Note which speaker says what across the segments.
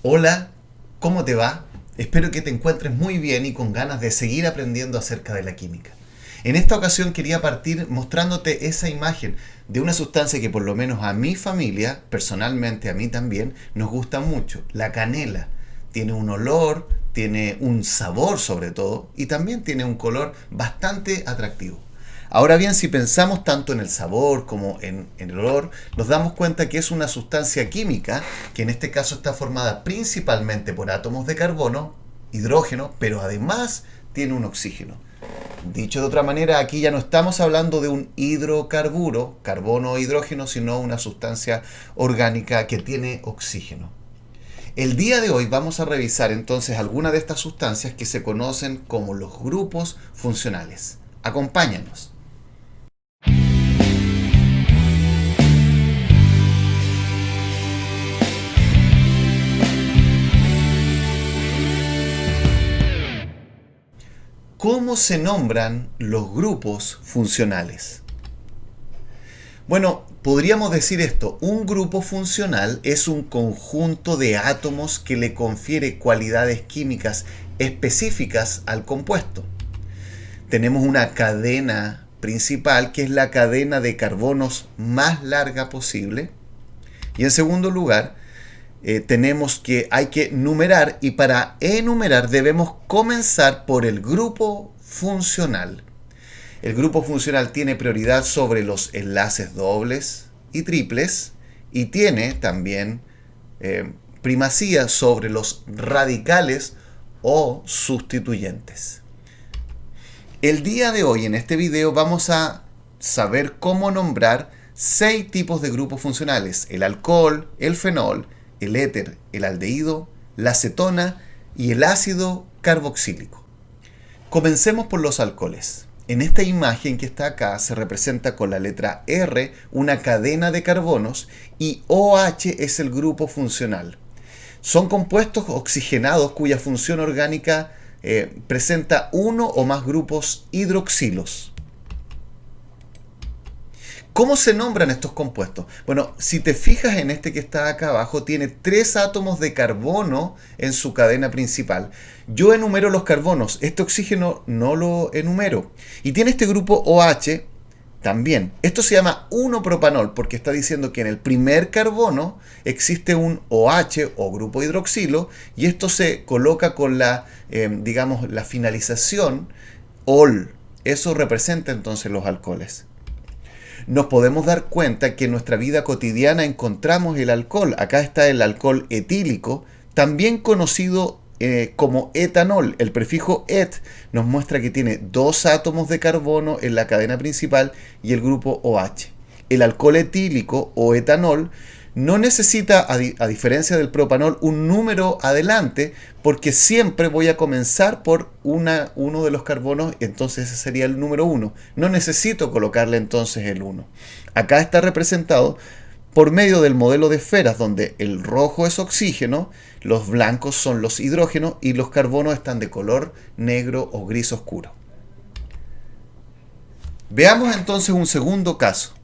Speaker 1: Hola, ¿cómo te va? Espero que te encuentres muy bien y con ganas de seguir aprendiendo acerca de la química. En esta ocasión quería partir mostrándote esa imagen de una sustancia que por lo menos a mi familia, personalmente a mí también, nos gusta mucho, la canela. Tiene un olor, tiene un sabor sobre todo y también tiene un color bastante atractivo. Ahora bien, si pensamos tanto en el sabor como en el olor, nos damos cuenta que es una sustancia química que en este caso está formada principalmente por átomos de carbono, hidrógeno, pero además tiene un oxígeno. Dicho de otra manera, aquí ya no estamos hablando de un hidrocarburo, carbono o hidrógeno, sino una sustancia orgánica que tiene oxígeno. El día de hoy vamos a revisar entonces algunas de estas sustancias que se conocen como los grupos funcionales. Acompáñanos. ¿Cómo se nombran los grupos funcionales? Bueno, podríamos decir esto, un grupo funcional es un conjunto de átomos que le confiere cualidades químicas específicas al compuesto. Tenemos una cadena principal que es la cadena de carbonos más larga posible. Y en segundo lugar, tenemos que hay que numerar y para enumerar debemos comenzar por el grupo funcional. El grupo funcional tiene prioridad sobre los enlaces dobles y triples y tiene también primacía sobre los radicales o sustituyentes. El día de hoy en este video vamos a saber cómo nombrar 6 tipos de grupos funcionales: el alcohol, el fenol, el éter, el aldehído, la acetona y el ácido carboxílico. Comencemos por los alcoholes. En esta imagen que está acá se representa con la letra R una cadena de carbonos y OH es el grupo funcional. Son compuestos oxigenados cuya función orgánica presenta uno o más grupos hidroxilos. ¿Cómo se nombran estos compuestos? Bueno, si te fijas en este que está acá abajo, tiene 3 átomos de carbono en su cadena principal. Yo enumero los carbonos, este oxígeno no lo enumero. Y tiene este grupo OH también. Esto se llama 1-propanol porque está diciendo que en el primer carbono existe un OH o grupo hidroxilo y esto se coloca con la, digamos, la finalización OL. Eso representa entonces los alcoholes. Nos podemos dar cuenta que en nuestra vida cotidiana encontramos el alcohol. Acá está el alcohol etílico, también conocido como etanol. El prefijo et nos muestra que tiene 2 átomos de carbono en la cadena principal y el grupo OH. El alcohol etílico o etanol no necesita, a diferencia del propanol, un número adelante porque siempre voy a comenzar por uno de los carbonos, entonces ese sería el número 1. No necesito colocarle entonces el 1. Acá está representado por medio del modelo de esferas donde el rojo es oxígeno, los blancos son los hidrógenos y los carbonos están de color negro o gris oscuro. Veamos entonces un segundo caso.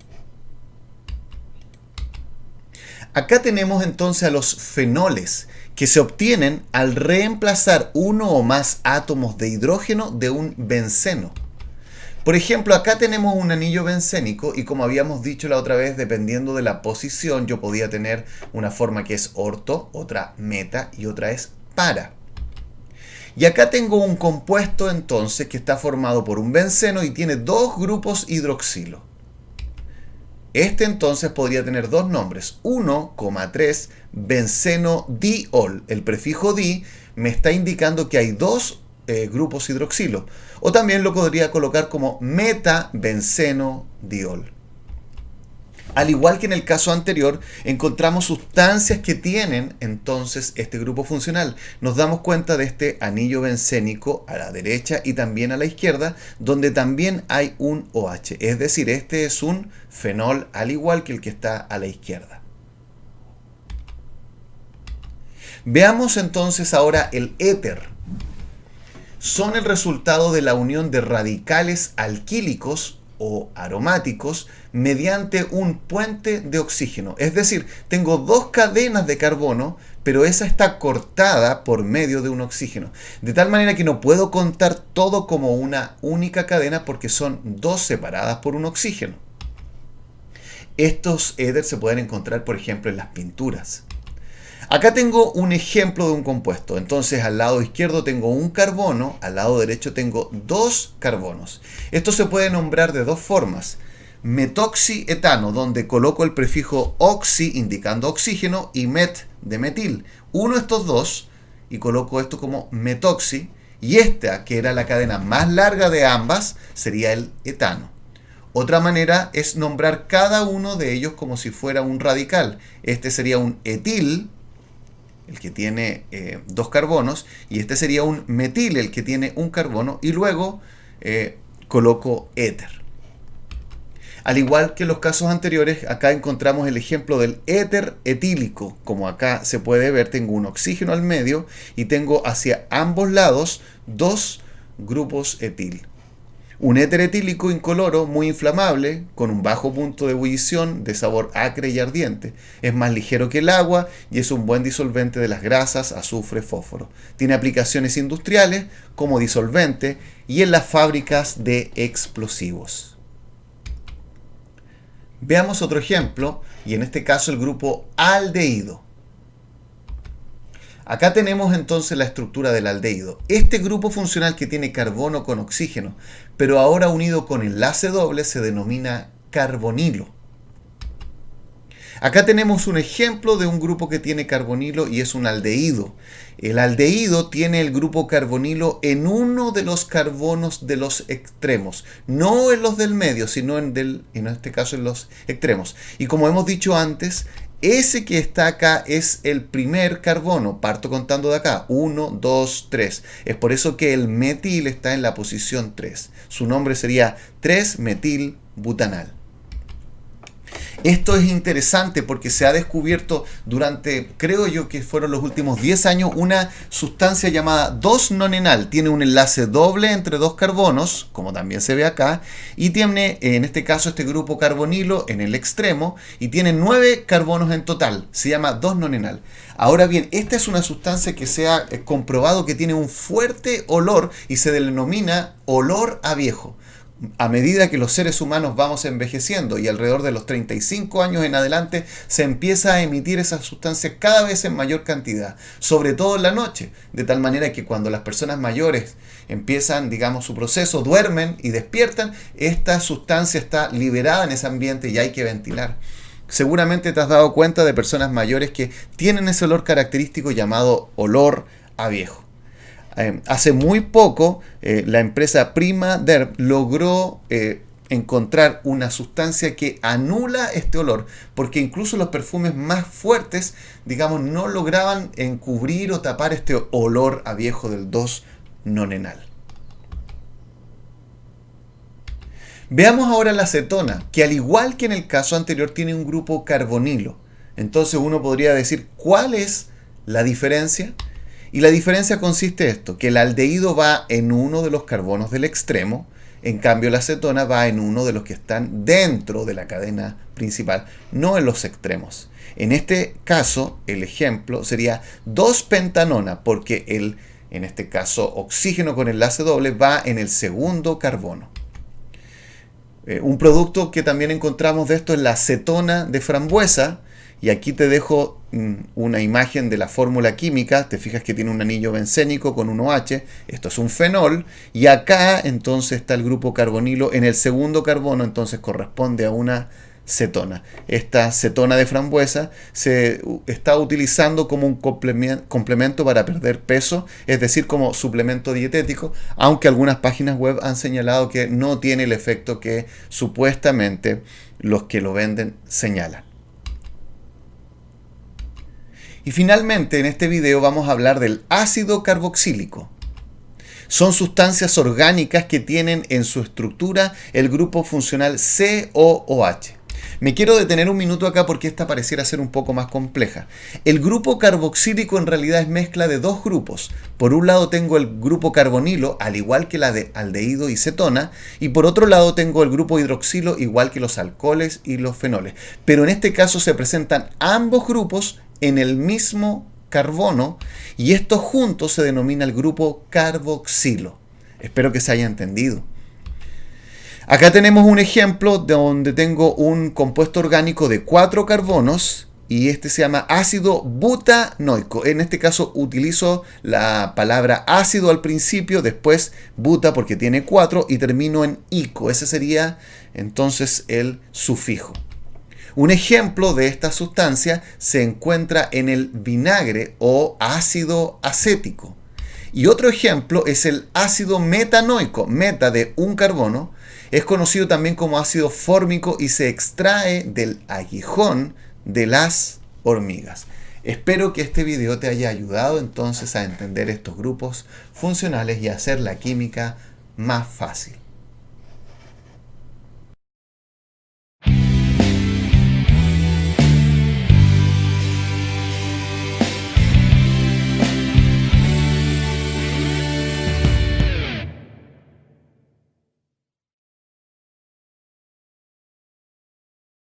Speaker 1: Acá tenemos entonces a los fenoles, que se obtienen al reemplazar uno o más átomos de hidrógeno de un benceno. Por ejemplo, acá tenemos un anillo bencénico y como habíamos dicho la otra vez, dependiendo de la posición, yo podía tener una forma que es orto, otra meta y otra es para. Y acá tengo un compuesto entonces que está formado por un benceno y tiene 2 grupos hidroxilo. Este entonces podría tener 2 nombres, 1,3 benceno diol. El prefijo di me está indicando que hay 2 grupos hidroxilo. O también lo podría colocar como metabenceno diol. Al igual que en el caso anterior, encontramos sustancias que tienen entonces este grupo funcional. Nos damos cuenta de este anillo bencénico a la derecha y también a la izquierda, donde también hay un OH. Es decir, este es un fenol al igual que el que está a la izquierda. Veamos entonces ahora el éter. Son el resultado de la unión de radicales alquílicos o aromáticos mediante un puente de oxígeno. Es decir, tengo dos cadenas de carbono, pero esa está cortada por medio de un oxígeno. De tal manera que no puedo contar todo como una única cadena porque son dos separadas por un oxígeno. Estos éteres se pueden encontrar, por ejemplo, en las pinturas. Acá tengo un ejemplo de un compuesto. Entonces, al lado izquierdo tengo un carbono, al lado derecho tengo dos carbonos. Esto se puede nombrar de dos formas. Metoxietano, donde coloco el prefijo oxi indicando oxígeno y met de metil. Uno de estos dos y coloco esto como metoxi, y esta, que era la cadena más larga de ambas, sería el etano. Otra manera es nombrar cada uno de ellos como si fuera un radical. Este sería un etil, el que tiene dos carbonos, y este sería un metil, el que tiene un carbono, y luego coloco éter. Al igual que en los casos anteriores, acá encontramos el ejemplo del éter etílico. Como acá se puede ver, tengo un oxígeno al medio y tengo hacia ambos lados dos grupos etil. Un éter etílico incoloro muy inflamable, con un bajo punto de ebullición, de sabor acre y ardiente. Es más ligero que el agua y es un buen disolvente de las grasas, azufre, fósforo. Tiene aplicaciones industriales como disolvente y en las fábricas de explosivos. Veamos otro ejemplo, y en este caso el grupo aldehído. Acá tenemos entonces la estructura del aldehído. Este grupo funcional que tiene carbono con oxígeno, pero ahora unido con enlace doble, se denomina carbonilo. Acá tenemos un ejemplo de un grupo que tiene carbonilo y es un aldehído. El aldehído tiene el grupo carbonilo en uno de los carbonos de los extremos, no en los del medio, sino en este caso en los extremos. Y como hemos dicho antes, ese que está acá es el primer carbono. Parto contando de acá. 1, 2, 3. Es por eso que el metil está en la posición 3. Su nombre sería 3-metilbutanal. Esto es interesante porque se ha descubierto durante, creo yo que fueron los últimos 10 años, una sustancia llamada 2-nonenal. Tiene un enlace doble entre dos carbonos, como también se ve acá, y tiene, en este caso, este grupo carbonilo en el extremo, y tiene 9 carbonos en total. Se llama 2-nonenal. Ahora bien, esta es una sustancia que se ha comprobado que tiene un fuerte olor y se denomina olor a viejo. A medida que los seres humanos vamos envejeciendo y alrededor de los 35 años en adelante se empieza a emitir esa sustancia cada vez en mayor cantidad, sobre todo en la noche, de tal manera que cuando las personas mayores empiezan, digamos, su proceso, duermen y despiertan, esta sustancia está liberada en ese ambiente y hay que ventilar. Seguramente te has dado cuenta de personas mayores que tienen ese olor característico llamado olor a viejo. Hace muy poco la empresa Primaderm logró encontrar una sustancia que anula este olor, porque incluso los perfumes más fuertes, digamos, no lograban encubrir o tapar este olor a viejo del 2-nonenal. Veamos ahora la acetona, que al igual que en el caso anterior tiene un grupo carbonilo. Entonces uno podría decir, ¿cuál es la diferencia? Y la diferencia consiste en esto, que el aldehído va en uno de los carbonos del extremo, en cambio la acetona va en uno de los que están dentro de la cadena principal, no en los extremos. En este caso, el ejemplo sería 2-pentanona, porque en este caso, oxígeno con enlace doble va en el segundo carbono. Un producto que también encontramos de esto es la acetona de frambuesa, y aquí te dejo una imagen de la fórmula química. Te fijas que tiene un anillo bencénico con un OH. Esto es un fenol. Y acá entonces está el grupo carbonilo en el segundo carbono. Entonces corresponde a una cetona. Esta cetona de frambuesa se está utilizando como un complemento para perder peso. Es decir, como suplemento dietético. Aunque algunas páginas web han señalado que no tiene el efecto que supuestamente los que lo venden señalan. Y finalmente en este video vamos a hablar del ácido carboxílico. Son sustancias orgánicas que tienen en su estructura el grupo funcional COOH. Me quiero detener un minuto acá porque esta pareciera ser un poco más compleja. El grupo carboxílico en realidad es mezcla de dos grupos. Por un lado tengo el grupo carbonilo, al igual que la de aldehído y cetona, y por otro lado tengo el grupo hidroxilo, igual que los alcoholes y los fenoles. Pero en este caso se presentan ambos grupos en el mismo carbono y estos juntos se denomina el grupo carboxilo. Espero que se haya entendido. Acá tenemos un ejemplo donde tengo un compuesto orgánico de 4 carbonos y este se llama ácido butanoico. En este caso utilizo la palabra ácido al principio, después buta porque tiene 4 y termino en ico. Ese sería entonces el sufijo. Un ejemplo de esta sustancia se encuentra en el vinagre o ácido acético. Y otro ejemplo es el ácido metanoico, meta de un carbono. Es conocido también como ácido fórmico y se extrae del aguijón de las hormigas. Espero que este video te haya ayudado entonces a entender estos grupos funcionales y a hacer la química más fácil.